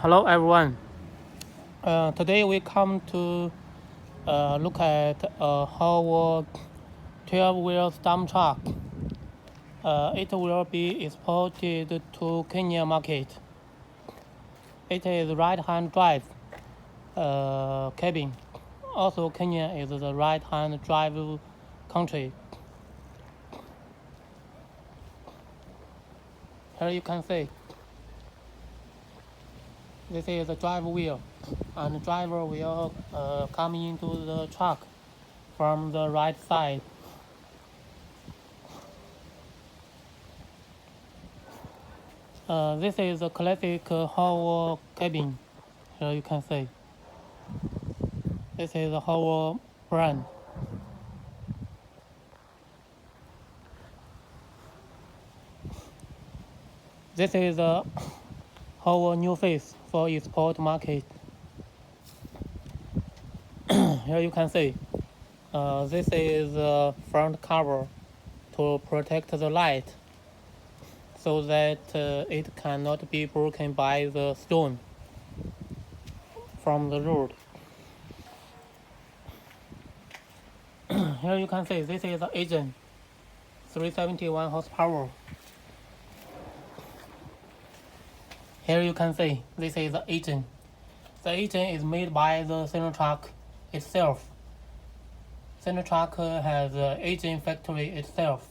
Hello everyone. Today we come to look at how 12-wheel dump truck. It will be exported to Kenya market. It is right-hand drive cabin. Also, Kenya is the right-hand drive country. Here you can see this is the drive wheel, and the driver will come into the truck from the right side. This is a classic Howo cabin. Here you can see. This is a Howo brand. This is a Howo new face for export market. Here you can see. This is a front cover to protect the light, so that it cannot be broken by the stone from the road. Here you can see this is the engine, 371 horsepower. Here you can see this is the engine. The engine is made by the Sinotruk itself. Sinotruk has the engine factory itself.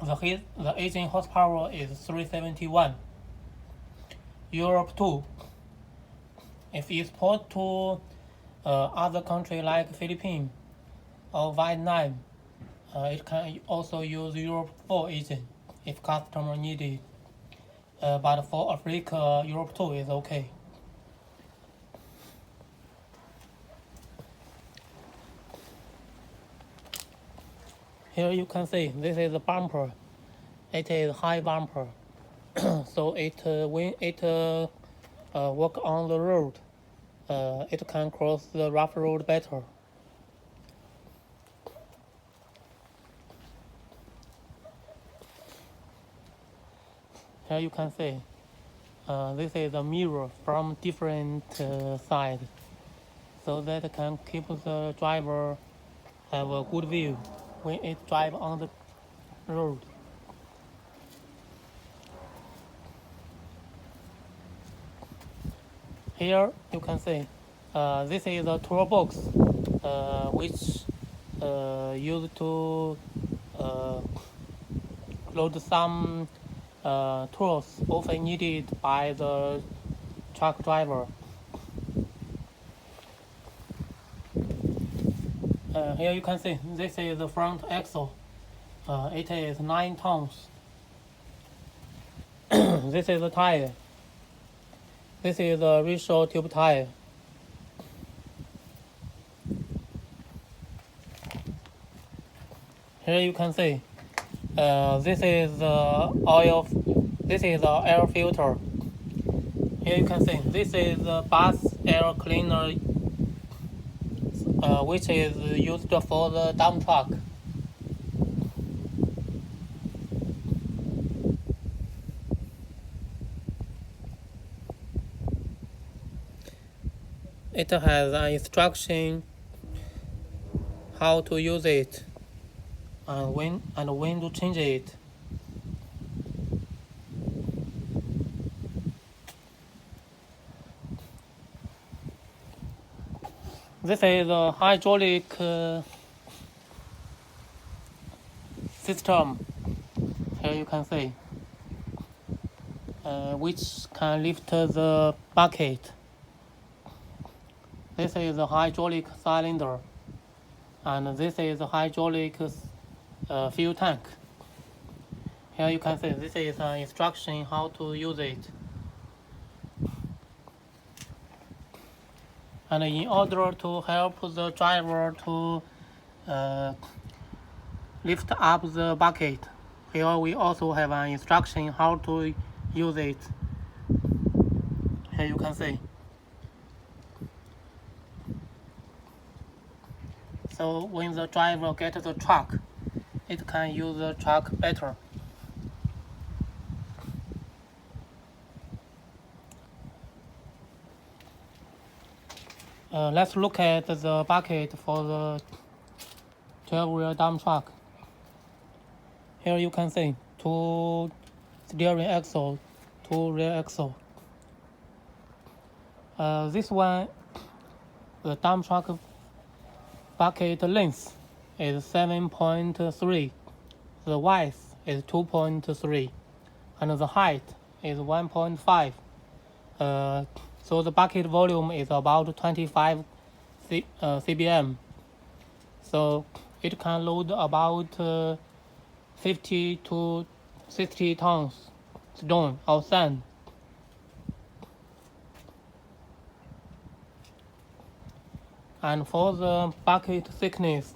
The engine horsepower is 371. Europe 2. If you export to other country like Philippines or Vietnam, it can also use Europe 4 engine if customer need it. But for Africa, Europe 2 is okay. Here you can see this is a bumper. It is high bumper, so when it walk on the road, it can cross the rough road better. Here you can see this is a mirror from different sides, so that it can keep the driver have a good view when it drive on the road. Here you can see this is a toolbox which used to load some tools often needed by the truck driver. Here you can see this is the front axle. It is 9 tons. This is the tire. This is a ratio tube tire. Here you can see this is oil. This is the air filter. Here you can see this is the bus air cleaner, which is used for the dump truck. It has an instruction how to use it and when to change it. This is a hydraulic system. Here you can see, which can lift the bucket. This is a hydraulic cylinder, and this is a hydraulic fuel tank. Here you can see this is an instruction how to use it. And in order to help the driver to lift up the bucket, here we also have an instruction how to use it. Here you can see. So when the driver gets the truck, it can use the truck better. Let's look at the bucket for the 12-wheel dump truck. Here you can see 2 steering axle, 2 rear axle. This one, the dump truck bucket length is 7.3, the width is 2.3, and the height is 1.5. So the bucket volume is about 25 cbm. So it can load about 50 to 60 tons stone or sand. And for the bucket thickness,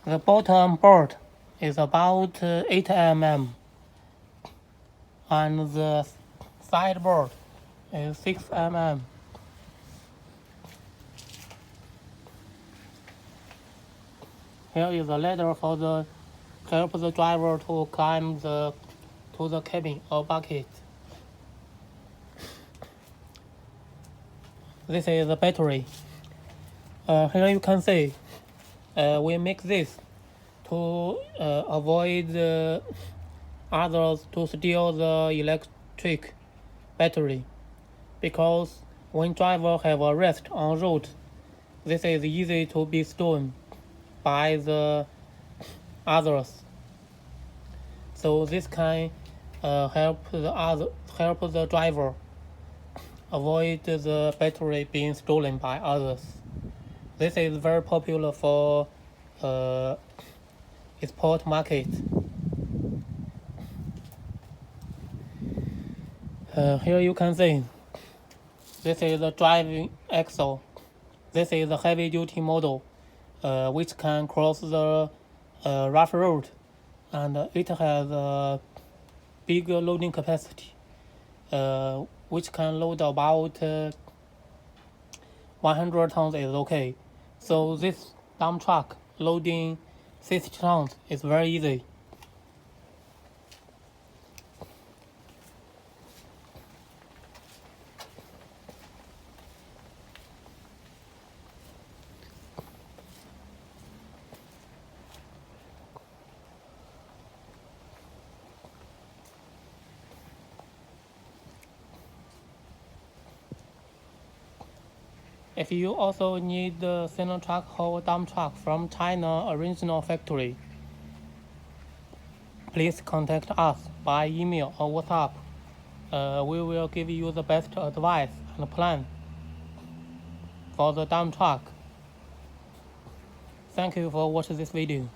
the bottom board is about 8 mm, and the side board is 6 mm. Here is a ladder for the help the driver to climb to the cabin or bucket. This is the battery. Here you can see we make this to avoid others to steal the electric battery, because when driver have a rest on road, this is easy to be stolen by the others. So this can help the driver avoid the battery being stolen by others. This is very popular for export market. Here you can see this is the driving axle. This is the heavy duty model which can cross the rough road, and it has a big loading capacity which can load about 100 tons is okay. So this dump truck loading 60 tons is very easy. If you also need the Sinotruk Howo dump truck from China original factory, please contact us by email or WhatsApp. We will give you the best advice and plan for the dump truck. Thank you for watching this video.